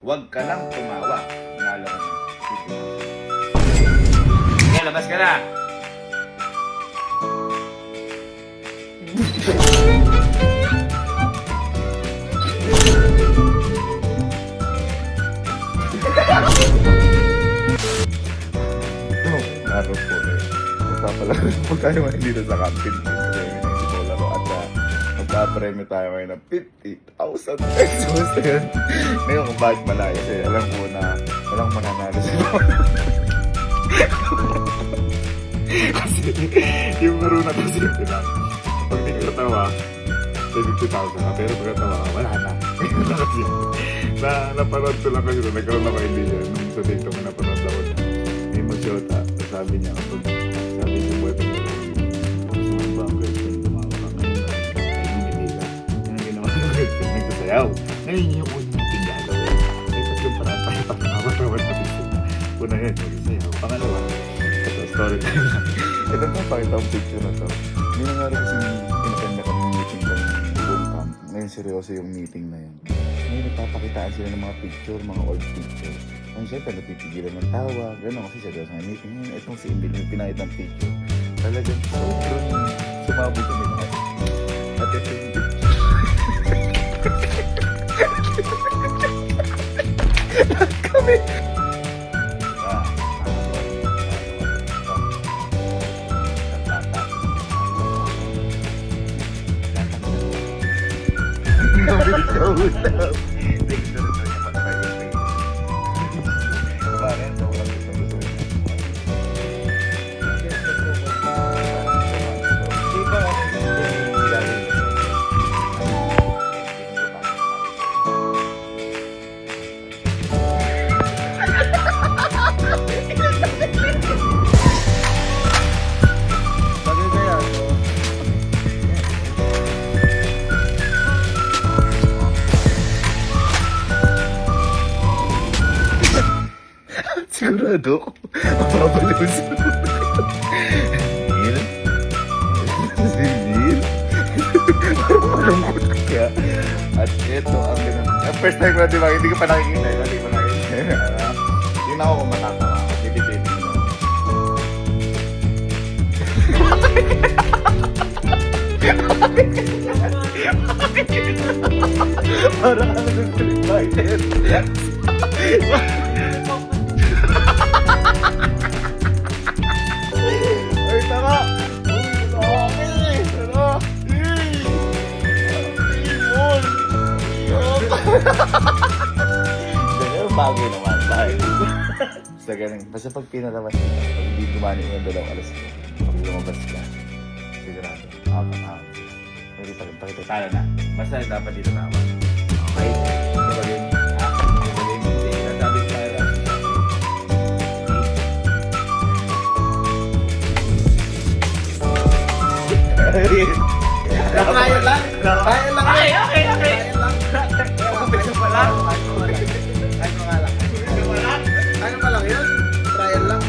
Huwag ka lang tumawa. Nalo ka na. Sige, labas ka na. Naroon po eh. Magpapalaro po tayo ngayon dito sa camping. Kasi yun ang sipolaro at magpapremyo tayo ngayon ng 50,000 pesos. Ayan. Ngayon kung bakit malaya kasi alam ko na walang mananalo sa kasi yung laro na kasi lang. Pag di ka natawa, 50,000 na. Pero pag natawa, wala na. Kasi napanood ko lang kasi nagkaroon ako idea nung sa TikTok na napanood ako na may mag-shota. Sabi niya kapag sabi niya boyfriend niya gusto mo ba ang girlfriend tumawa ka ngayon ay hindi ka. Yan ang ginawa ng girlfriend, nagsasayaw. Ngayon yung unang tingalo eh. May tatlong paraan tayo para makapatawan natin sila. Una yan, nagsasayaw. Pangalawa, ito, story time lang. Ito na, pakita ang picture na to. May nangyari kasi in-attend na kami meeting kami buong camp. Ngayon seryoso yung meeting na yan. Ngayon nagpapakitaan sila ng mga picture, mga old picture. Ang siyempre, napipigilan ng tawa. Gano'n kasi seryoso nga meeting. Ngayon, itong si Emil, yung pinakit ng picture. Talagang sobrang sumabog kami na. At ito yung picture. Kami! Nobody showed up. Thanks to the niya patay yung face. Bakit? So, wala gusto niya. Di ba? Sigurado ko, mapapaliw sa Neil? Si Neil? Parang malungkot ka. At ito ang first time ko na diba, hindi ko pa nakikita. Hindi ko pa nakikita. Tingnan ko kung matatawa ako. Titipin mo. Parang ano ng Street Fighter. Ay, tama! Bagay naman, bagay. Basta ganun. Basta pag pinalawas ka, pag hindi gumani yung dalawang alas ko, pag lumabas ka, sigurado, out. Pwede pakita tayo na. Basta dapat dito tawa. Okay? Sabagay. Sabagay. Hindi, nasabi ko tayo lang. Kaya lang. Kaya lang. Okay. Ano pa lang? Ano pa lang yun? Trial lang.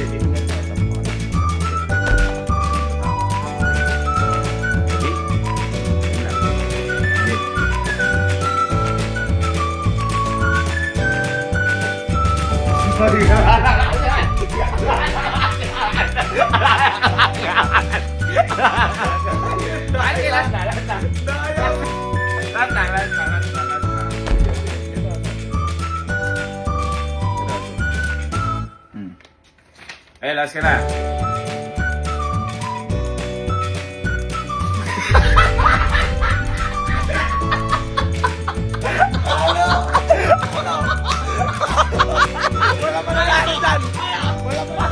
Eh, last ka na. Wala pa nanalo dyan. Wala pa.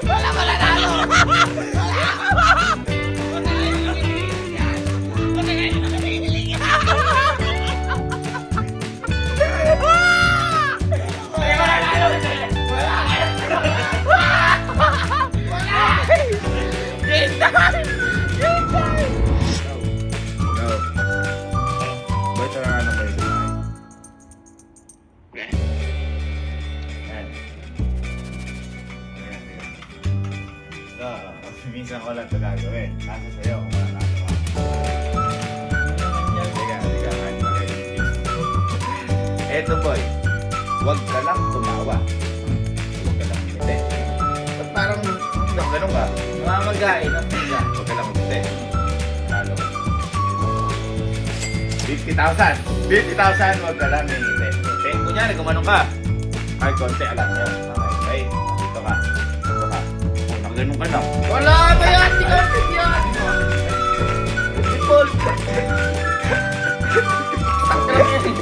Wala pa nanalo. Go. Ba't ang ano kayo sa minsan ko lang ito gagawin. Nasa sa'yo kung wala nagawa. Eto boy, huwag ka lang tumawa. Huwag ka lang umiti. Ba't parang ganun ka? Mamamagain ang pila. Huwag ka lang umiti. Lalo. 50,000. 50,000, huwag ka lang umiti. Okay, kunyari, gumanong ka. Kahit konti, alam nyo. Okay, dito ka. Dito ka. Kung nakaganong ka na. Wala ba yan? Di ka yan! People! Okay.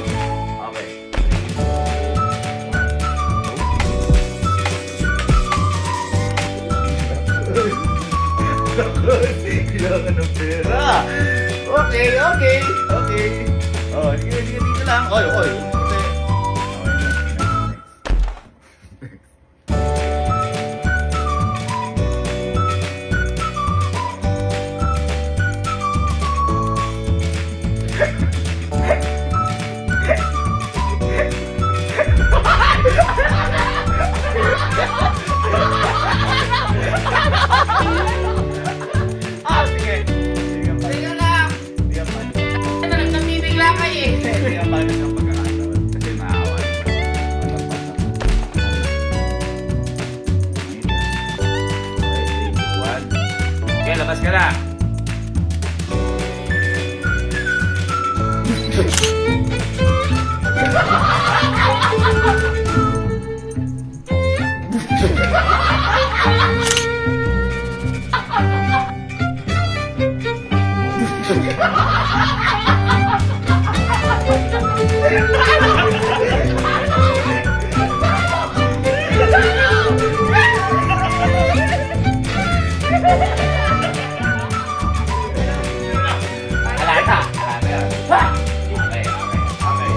Kailangan ng pera. Okay, okay, okay. Oh, sige, sige, dito lang. Oy, oy. Okay. Ah, sige. Sige, pa. Teka lang! Sige, pa. Ano, nagkabibigla kayo eh. Sige, pa. Ng pagkakataon. Kasi maawa. Okay, labas ka na. Alay ka. Alay ka. Ha! Okay, okay, okay.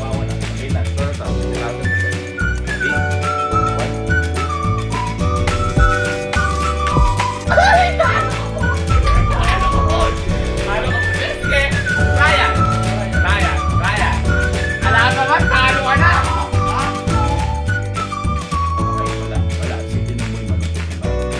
Mawawala. Okay na. Ito. Sinabi ko. Okay. Ano ko? Sige. Kaya. Kaya. Kaya. Alam mo ba? Talo ka na. Okay, wala. Wala. Sige na mo yung malungkot na bagay.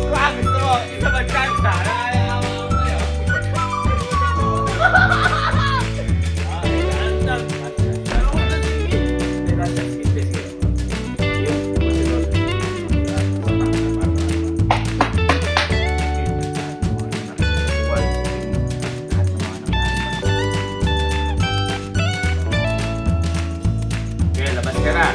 Kung gusto mo, isa ba chance na? Ayaw mo sa'yo. Okay, answer. Ano ko na sige? Hindi na siya. Sige, sige. Yung pusunod. Okay, labas ka na.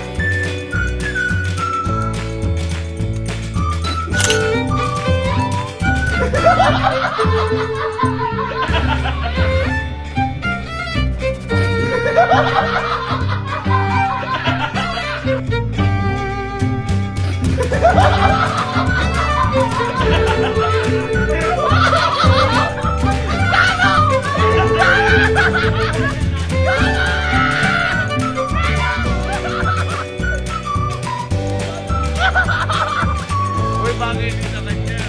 Uy, bagay din sa kanya.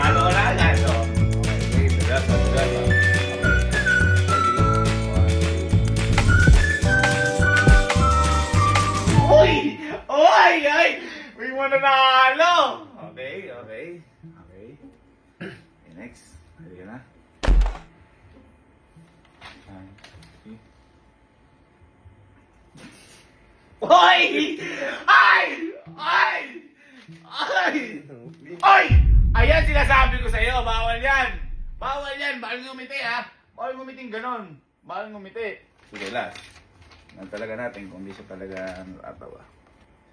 Ano ko na yan, no? Okay, seryoso, seryoso. Uy! Uy! Ay! May mananalo! Okay, okay. Okay. Okay, next. Ready ka na? Hoy! Ay! Ay! Ay! Ay! Ayan sinasabi ko sa'yo, bawal yan! Bawal yan! Bawal ngumiti ha! Bawal ngumiting ganon! Bawal ngumiti! Sige, last. Nan talaga natin kung di siya talaga natatawa.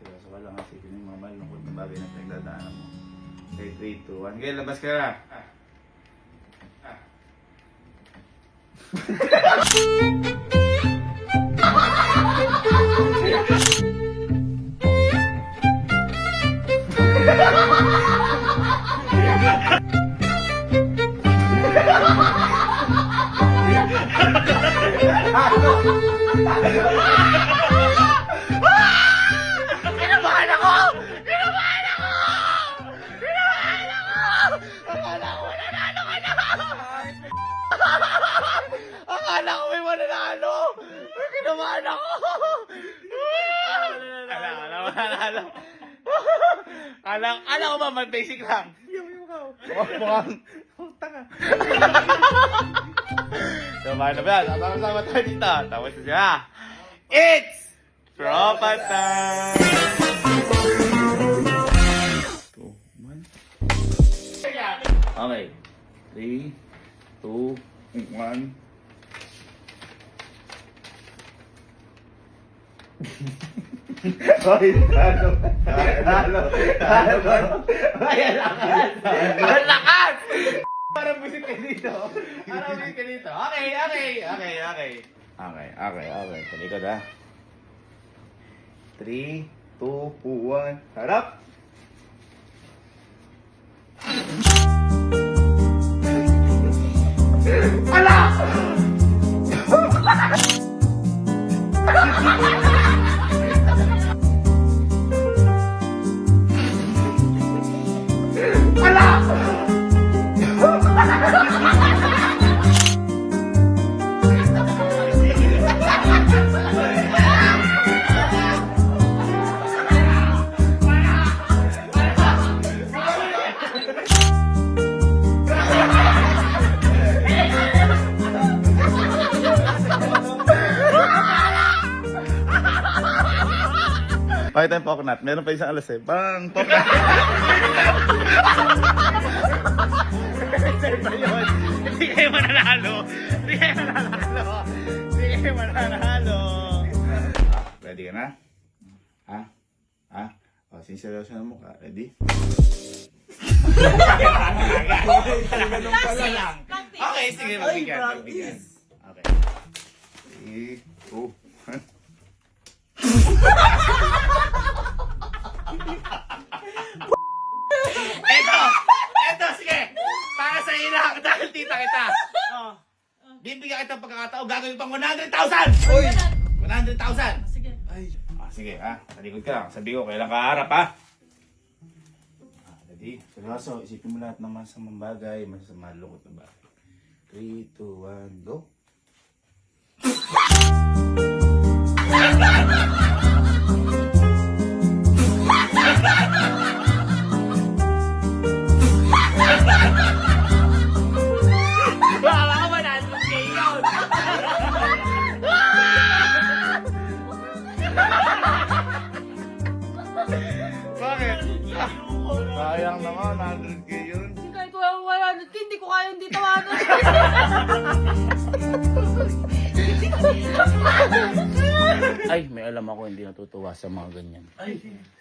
Seryoso ka lang kasi yun yung mga malungkot na bagay na pinagdadaanan mo. Okay, 3, 2, 1. Okay, labas ka na! Kinabahan ako! Tinamaan ako! Kala ko ba may basic lang? Mukhang tanga. So, paano ba yan? Sama-sama tayo dito. Tapos na siya. It's Tropa Time! Okay. 3, 2, 1. Hoy, talo. Ay, lakas! Ang lakas! Parang busit ka dito. Okay. Talikod ha. 3, 2, 1. Harap! Ala! Pakita yung coconut. Meron pa isang alas eh. Bang! Coconut! Hindi kayo mananalo! Ready ka na? Ha? O, sinseryoso na mukha. Ready? Okay, sige. Magbigyan. Okay. 3, 2, 1. Eto, sige. Para sa ilang, dahil tita kita. Bibigyan kita ng pagkakataon, gagawin pang 100,000! Uy! 100,000! Sige. Sige, Talikod ka lang. Sabi ko, kailan ka harap, ha? Ready? Seryoso, isipin mo lahat ng masamang bagay, masamang lungkot na bagay. 3, 2, 1, go! Bakit? Sayang naman, 100k yun. Kahit wala, hindi ko kaya hindi tawanan. Ay, may alam ako hindi natutuwa sa mga ganyan.